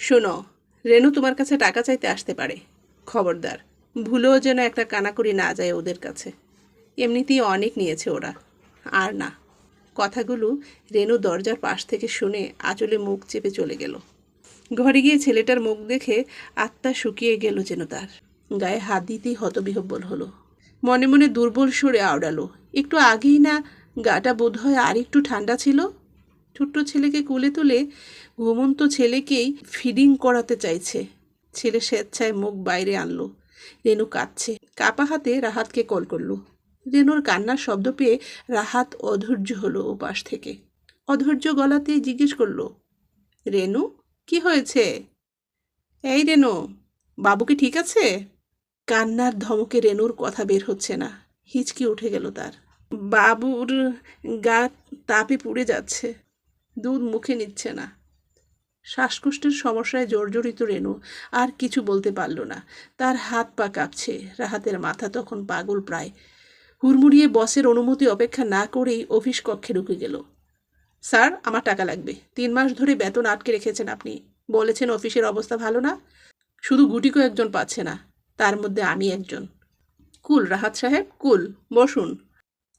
শোনো, রেনু তোমার কাছে টাকা চাইতে আসতে পারে, খবরদার ভুলেও যেন একটা কানাকড়ি না যায় ওদের কাছে। এমনিতেই অনেক নিয়েছে ওরা, আর না। কথাগুলো রেনু দরজার পাশ থেকে শুনে আঁচলে মুখ চেপে চলে গেল। ঘরে গিয়ে ছেলেটার মুখ দেখে আত্মা শুকিয়ে গেল যেন তার। গায়ে হাত দিতেই হতবিহ্বল হলো। মনে মনে দুর্বল সুরে আওড়ালো, একটু আগেই না গাটা বোধহয় আর একটু ঠান্ডা ছিল। ছোট্ট ছেলেকে কোলে তুলে ঘুমন্ত ছেলেকেই ফিডিং করাতে চাইছে। ছেলে স্বেচ্ছায় মুখ বাইরে আনলো। রেনু কাঁদছে। কাপা হাতে রাহাতকে কল করলো। রেনুর কান্নার শব্দ পেয়ে রাহাত অধৈর্য হলো ওপাশ থেকে। অধৈর্য গলাতেই জিজ্ঞেস করলো, রেনু, কি হয়েছে? এই রেনু, বাবু কি ঠিক আছে? কান্নার ধমকে রেনুর কথা বের হচ্ছে না। হিচকি উঠে গেল তার। বাবুর গা তাপে পুড়ে যাচ্ছে, দুধ মুখে নিচ্ছে না। শ্বাসকষ্টের সমস্যায় জর্জরিত রেনু আর কিছু বলতে পারল না। তার হাত পা কাঁপছে। রাহাতের মাথা তখন পাগল প্রায়। হুড়মুড়িয়ে বসের অনুমতি অপেক্ষা না করেই অফিস কক্ষে ঢুকে গেল। স্যার, আমার টাকা লাগবে। 3 মাস ধরে বেতন আটকে রেখেছেন আপনি। বলেছেন অফিসের অবস্থা ভালো না। শুধু গুটিকও একজন পাচ্ছে না, তার মধ্যে আমি একজন। কুল রাহাত সাহেব, কুল। বসুন।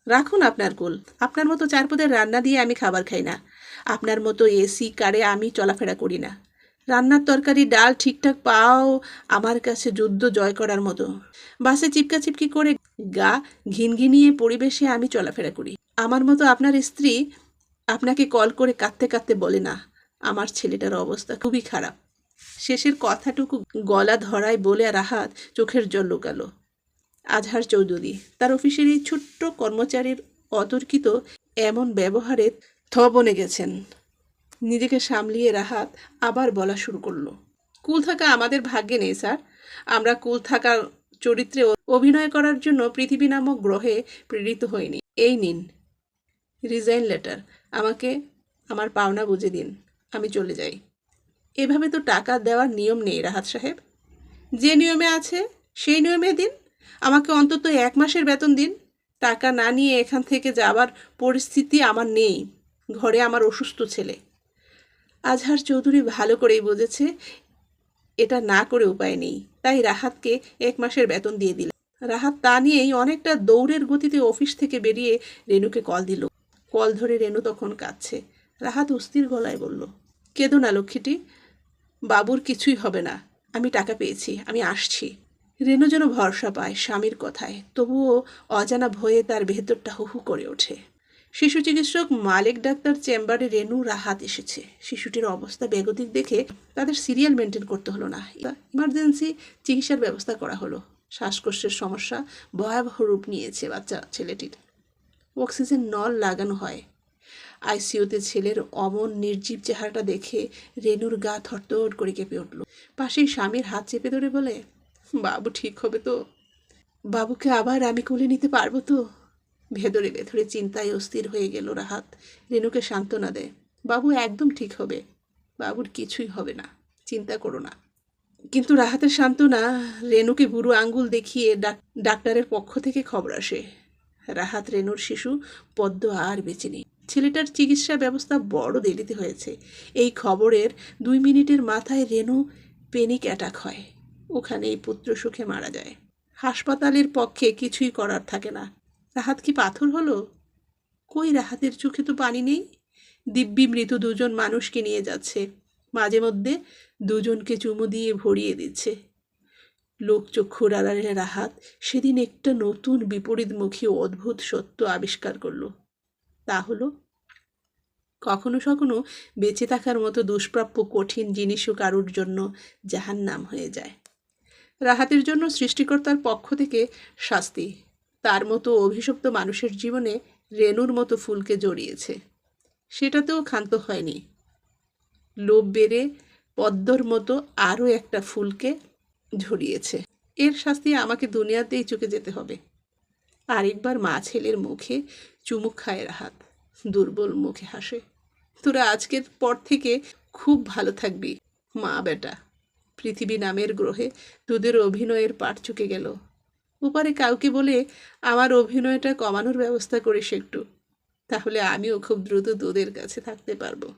রাখুন আপনার কুল। আপনার মতো 4 পদের রান্না দিয়ে আমি খাবার খাই না। আপনার মতো এসি কারে আমি চলাফেরা করি না। রান্নার তরকারি ডাল ঠিকঠাক পাও আমার কাছে যুদ্ধ জয় করার মতো। বাসে চিপকা চিপকি করে গা ঘিনঘিনিয়ে পরিবেশে আমি চলাফেরা করি। আমার মতো আপনার স্ত্রী আপনাকে কল করে কাঁদতে কাঁদতে বলে না, আমার ছেলেটার অবস্থা খুবই খারাপ। শেষের কথাটুকু গলা ধরায় বলে রাহাত চোখের জল লুকালো। আজহার চৌধুরী তার অফিসের এই ছোট্ট কর্মচারীর অতর্কিত এমন ব্যবহারে বনে গেছেন। নিজেকে সামলিয়ে রাহাত আবার বলা শুরু করলো, কুল থাকা আমাদের ভাগ্যে নেই স্যার। আমরা কুল থাকার চরিত্রে অভিনয় করার জন্য পৃথিবী নামক গ্রহে প্রেরিত হইনি। এই নিন রিজাইন লেটার। আমাকে আমার পাওনা বুঝে দিন, আমি চলে যাই। এভাবে তো টাকা দেওয়ার নিয়ম নেই রাহাত সাহেব। যে নিয়মে আছে সেই নিয়মে দিন। আমাকে অন্তত 1 মাসের বেতন দিন। টাকা না নিয়ে এখান থেকে যাবার পরিস্থিতি আমার নেই। ঘরে আমার অসুস্থ ছেলে। আজহার চৌধুরী ভালো করেই বুঝেছে এটা না করে উপায় নেই, তাই রাহাতকে 1 মাসের বেতন দিয়ে দিল। রাহাত তা নিয়েই অনেকটা দৌড়ের গতিতে অফিস থেকে বেরিয়ে রেনুকে কল দিল। কল ধরে রেনু তখন কাঁদছে। রাহাত অস্থির গলায় বলল, কেঁদো না লক্ষ্মীটি, বাবুর কিছুই হবে না। আমি টাকা পেয়েছি, আমি আসছি। রেনু যেন ভরসা পায় স্বামীর কথায়, তবুও অজানা ভয়ে তার ভেতরটা হুহু করে ওঠে। শিশু চিকিৎসক মালিক ডাক্তার চেম্বারে রেনু রাহাত এসেছে। শিশুটির অবস্থা বেগতিক দেখে তাদের সিরিয়াল মেনটেন করতে হলো না, ইমার্জেন্সি চিকিৎসার ব্যবস্থা করা হলো। শ্বাসকষ্টের সমস্যা ভয়াবহ রূপ নিয়েছে বাচ্চা ছেলেটির। অক্সিজেন নল লাগানো হয়। আইসিইউতে ছেলের অমন নির্জীব চেহারাটা দেখে রেনুর গা থরথর করে কেঁপে উঠল। পাশেই স্বামীর হাত চেপে ধরে বলে, বাবু ঠিক হবে তো? বাবুকে আবার আমি কোলে নিতে পারবো তো? ভেতরে ভেতরে চিন্তায় অস্থির হয়ে গেল রাহাত। রেনুকে সান্ত্বনা দেয়, বাবু একদম ঠিক হবে, বাবুর কিছুই হবে না, চিন্তা করো না। কিন্তু রাহাতের সান্ত্বনা রেনুকে বুড়ো আঙ্গুল দেখিয়ে ডাক্তারের পক্ষ থেকে খবর আসে, রাহাত রেনুর শিশু পদ্ম আর বেঁচে নেই। ছেলেটার চিকিৎসা ব্যবস্থা বড় দেরিতে হয়েছে। এই খবরের 2 মিনিটের মাথায় রেনু প্যানিক অ্যাটাক হয়। ওখানেই পুত্র সুখে মারা যায়। হাসপাতালের পক্ষে কিছুই করার থাকে না। রাহাত কি পাথর হলো? কই রাহাতের চোখে তো পানি নেই। দিব্যি মৃত 2জন মানুষকে নিয়ে যাচ্ছে, মাঝে মধ্যে 2জনকে চুমু দিয়ে ভরিয়ে দিচ্ছে। লোকচক্ষুর আড়ালে রাহাত সেদিন একটা নতুন বিপরীতমুখী অদ্ভুত সত্য আবিষ্কার করল। তা হলো, কখনো কখনো বেঁচে থাকার মতো দুষ্প্রাপ্য কঠিন জিনিসও কারুর জন্য জাহান্নাম হয়ে যায়। রাহাতের জন্য সৃষ্টিকর্তার পক্ষ থেকে শাস্তি। তার মতো অভিশপ্ত মানুষের জীবনে রেনুর মতো ফুলকে জড়িয়েছে, সেটাতেও ক্ষান্ত হয়নি। লোভ বেড়ে পদ্মর মতো আরও একটা ফুলকে ঝরিয়েছে। এর শাস্তি আমাকে দুনিয়াতেই চুকে যেতে হবে। আরেকবার মা ছেলের মুখে চুমুক খায় রাহাত। দুর্বল মুখে হাসে। তোরা আজকের পর থেকে খুব ভালো থাকবি মা বেটা। পৃথিবী নামের গ্রহে তোদের অভিনয়ের পাঠ চুকে গেল। ওপারে কাউকে বলে আমার অভিনয়টা কমানোর ব্যবস্থা করিস একটু, তাহলে আমিও খুব দ্রুত তোদের কাছে থাকতে পারবো।